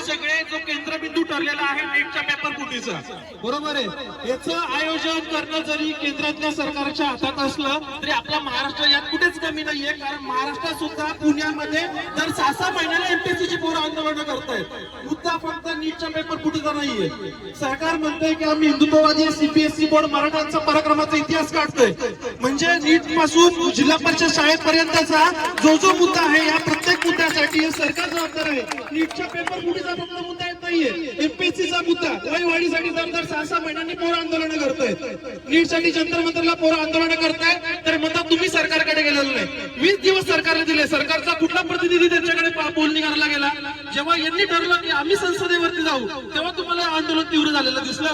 सगळे जो केंद्रबिंदू ठरलेला आहे नीटच्या पेपर फुटीचा, बरोबर आहे, याचं आयोजन करणं जरी केंद्रातल्या सरकारच्या हातात असलं तरी आपला महाराष्ट्र यात कुठेच कमी नाहीये. कारण महाराष्ट्रात सुद्धा पुण्यामध्ये दर 6-6 महिन्याला एमपीएससी ची पोरं आंदोलन करतायत. मुद्दा फक्त नीटच्या पेपर फुटीचा नाहीये. सरकार म्हणतंय की आम्ही हिंदुत्ववादी सीबीएसई बोर्ड मराठ्यांचा पराक्रमाचा इतिहास काढतोय. म्हणजे नीट पासून जिल्हा परिषद शाळेपर्यंतचा जो मुद्दा आहे या प्रत्येक मुद्द्यासाठी सरकार जबाबदार आहे. नीटच्या पेपर फुटीचा फक्त मुद्दा येत नाहीये, एमपीएससीचा मुद्दा वयवाढीसाठी दर 6-6 महिन्यांनी पोरं आंदोलन करतायत. नीटसाठी जंतर मंतरला पोरं आंदोलन करतायत तर म्हणतात तुम्ही सरकारकडे गेलेलो नाही. 20 दिवस सरकारने दिले, सरकारचा कुठला प्रतिनिधी त्यांच्याकडे बोलणी करायला गेला? जेव्हा यांनी ठरलं की आम्ही संसदेवरती जाऊ तेव्हा तुम्हाला आंदोलन तीव्र झालेलं दिसलं.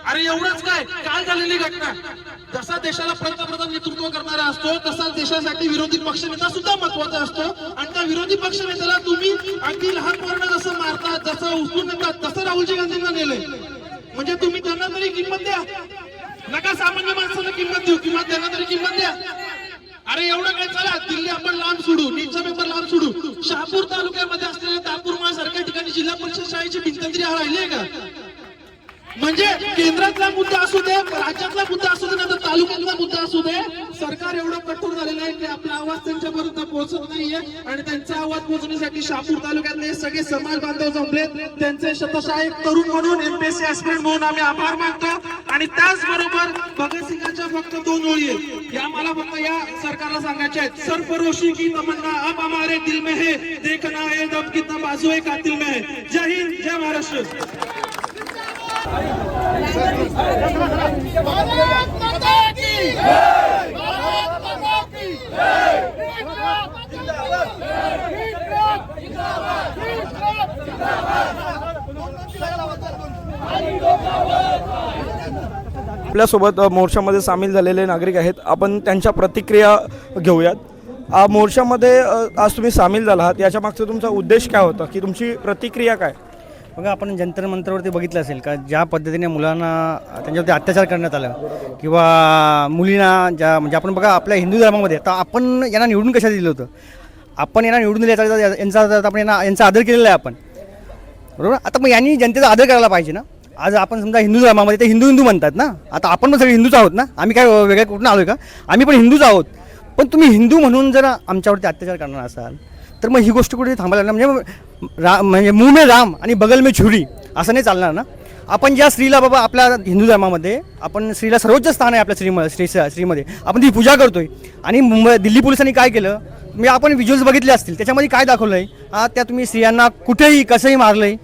अरे एवढंच काय, काल झालेली घटना, जसा देशाला पंतप्रधान नेतृत्व करणारा असतो तसा देशासाठी विरोधी पक्षनेता सुद्धा महत्वाचा असतो. आणि त्या विरोधी पक्षनेत्याला तुम्ही अगदी लहान पोरांना जसं मारतात, जसं उचलून नेतात, तसं राहुलजी गांधींना नेलंय. म्हणजे तुम्ही त्यांना तरी किंमत द्या, नका सामान्य माणसाला किंमत देऊ, किंवा त्यांना तरी किंमत द्या. अरे एवढं काय, चला दिल्ली आपण लांब सोडू, नीटचा पेपर लांब सोडू, शहापूर तालुक्यामध्ये असलेल्या तापूरमाळ सारख्या ठिकाणी जिल्हा परिषद शाळेची भिंत तरी राहिली आहे का? म्हणजे केंद्रातला मुद्दा असू दे, राज्यातला मुद्दा असू दे, नाही तालुक्यातला मुद्दा असू दे, सरकार एवढं कठोर झालेलं आहे की आपला आवाज त्यांच्यापर्यंत पोहोचत नाहीये. आणि त्यांचा आवाज पोहोचण्यासाठी शहापूर तालुक्यातले सगळे समाज बांधव जमलेत. त्यांचे शतशः एक तरुण म्हणून, एमपीएससी ऍस्पिरंट म्हणून आम्ही आभार मानतो. आणि त्याचबरोबर भगतसिंगांच्या फक्त 2 ओळी आहेत, या मला फक्त या सरकारला सांगायच्या आहेत. सरफरोशी की तमन्ना अब हमारे दिल में है, देखना है दम कितना बाजू है कातिल में है. जय हिंद, जय महाराष्ट्र. भारत माता की जय, भारत माता की जय. आपल्यासोबत मोर्चामध्ये सामील झालेले नागरिक आहेत, आपण त्यांच्या प्रतिक्रिया घेऊयात. मोर्चामध्ये आज तुम्ही सामील झाला आहात, याच्या मागचा तुमचा उद्देश काय होता, की तुमची प्रतिक्रिया काय? बघा, आपण जंतर मंतरवरती बघितलं असेल का ज्या पद्धतीने मुलांना त्यांच्यावरती अत्याचार करण्यात आला किंवा मुलींना ज्या, म्हणजे आपण बघा आपल्या हिंदू धर्मामध्ये तर आपण यांना निवडून कशाला दिलं होतं? आपण यांना निवडून दिलं यांचा आपण यांचा आदर केलेला आहे आपण, बरोबर. आता मग यांनी जनतेचा आदर करायला पाहिजे ना. आज आपण समजा हिंदू धर्मामध्ये ते हिंदू म्हणतात ना, आता आपण पण सगळे हिंदूच आहोत ना, आम्ही काय वेगळ्या कुठून आलो का? आम्ही पण हिंदूच आहोत. पण तुम्ही हिंदू म्हणून जर आमच्यावरती अत्याचार करणार असाल तर मग ही गोष्ट कुठे थांबायला, म्हणजे मुंह में राम आणि बगल में छुरी असं नाही चालणार ना. आपण ज्या स्त्रीला, बाबा आपल्या हिंदू धर्मामध्ये आपण स्त्रीला सर्वोच्च स्थान आहे आपल्या स्त्रीमध्ये, आपण ती पूजा करतोय. आणि दिल्ली पोलिसांनी काय केलं, म्हणजे आपण व्हिज्युअल्स बघितले असतील, त्याच्यामध्ये काय दाखवलं आहे, त्या तुम्ही स्त्रियांना कुठेही कसंही मारलं आहे.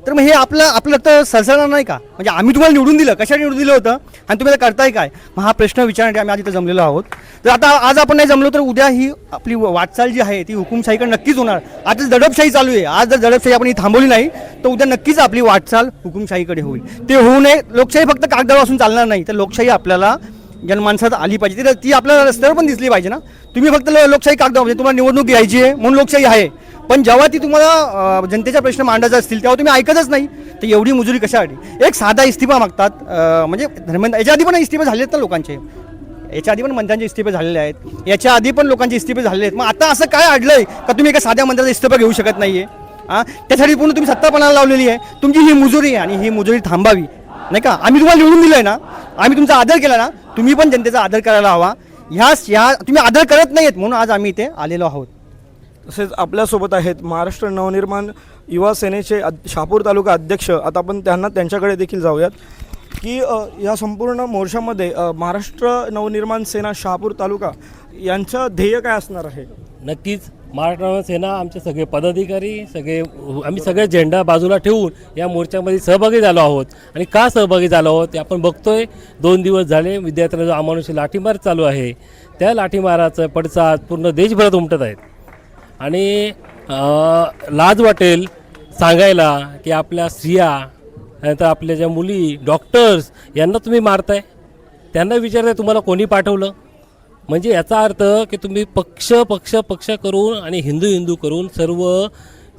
तर मग हे आपलं तर सरसरणार नाही का? म्हणजे आम्ही तुम्हाला निवडून दिलं, कशाला निवडून दिलं होतं आणि तुम्ही आता करताय काय? मग हा प्रश्न विचारण्यासाठी आम्ही आज इथं जमलेलो आहोत. तर आता आज आपण नाही जमलो तर उद्या ही आपली वाटचाल जी आहे ती हुकुमशाहीकडे नक्कीच होणार. आता दडपशाही चालू आहे, आज जर दडपशाही आपण ही थांबवली नाही तर उद्या नक्कीच आपली वाटचाल हुकुमशाहीकडे होईल. ते होऊ नये. लोकशाही फक्त कागदावर असून चालणार नाही, तर लोकशाही आपल्याला जनमानसात आली पाहिजे, ती आपल्याला रस्त्यावर पण दिसली पाहिजे ना. तुम्ही फक्त लोकशाही कागदावर, म्हणजे तुम्हाला निवडणूक घ्यायची आहे म्हणून लोकशाही आहे, पण जेव्हा ती तुम्हाला जनतेचा प्रश्न मांडायचा असतील तेव्हा तुम्ही ऐकतच नाही. तर एवढी मुजुरी कशासाठी? एक साधा इस्तिफा मागतात, म्हणजे याच्या आधी पण इस्तिफे झाले आहेत ना लोकांचे, याच्या आधी पण मंत्र्यांचे इस्तिफे झालेले आहेत, याच्या आधी पण लोकांचे इस्तिफे झालेले आहेत. मग आता असं काय अडलंय का तुम्ही एका साध्या मंत्र्याचा इस्तिफा घेऊ शकत नाहीये? त्यासाठी पूर्ण तुम्ही सत्तापणाला लावलेली आहे. तुमची ही मुजुरी आहे आणि ही मुजुरी थांबावी नाही का? आम्ही तुम्हाला निवडून दिलंय ना, आम्ही तुमचा आदर केला ना, तुम्ही पण जनतेचा आदर करायला हवा. ह्या तुम्ही आदर करत नाहीत म्हणून आज आम्ही इथे आलेलो आहोत. तसेच आपल्यासोबत आहेत महाराष्ट्र नवनिर्माण युवा सेनेचे शहापूर तालुका अध्यक्ष. आता आपण त्यांच्याकडे देखील जाऊयात, की या संपूर्ण मोर्चामध्ये महाराष्ट्र नवनिर्माण सेना शहापूर तालुका यांचं ध्येय काय असणार आहे? नक्कीच महाराष्ट्र नवनिर्माण सेना, आमचे सगळे पदाधिकारी, आम्ही सगळे झेंडा बाजूला ठेवून या मोर्चामध्ये सहभागी झालो आहोत. आणि का सहभागी झालो आहोत ते आपण बघतोय. 2 दिवस झाले विद्यार्थ्यांना जो अमानुषी लाठीमार चालू आहे, त्या लाठीमाराचं पडसाद पूर्ण देशभरात उमटत आहेत. आणि लाज वाटेल सांगायला की आपल्या स्त्रिया, नंतर आपल्या ज्या मुली, डॉक्टर्स यांना तुम्ही मारताय, त्यांना विचारताय तुम्हाला कोणी पाठवलं. म्हणजे याचा अर्थ की तुम्ही पक्ष करून आणि हिंदू करून सर्व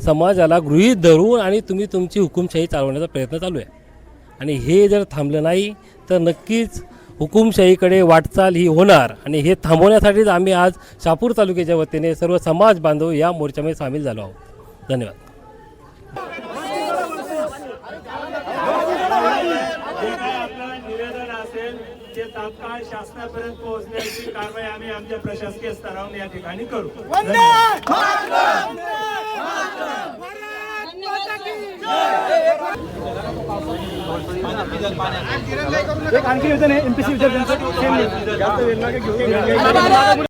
समाजाला गृहीत धरून आणि तुम्ही तुमची हुकुमशाही चालवण्याचा प्रयत्न चालू आहे. आणि हे जर थांबलं नाही तर नक्कीच हुकुमशाहीकडे वाटचाल ही होणार. आणि हे थांबवण्यासाठीच आम्ही आज शहापूर तालुक्याच्या वतीने सर्व समाज बांधव या मोर्चामध्ये सामील झालो आहोत. धन्यवाद. ते तात्काळ शासनापर्यंत पोहोचण्याची कारवाई आम्ही आमच्या प्रशासकीय स्तरावर या ठिकाणी करू. आणखी योजना आहे MPC विद्यार्थ्यांचं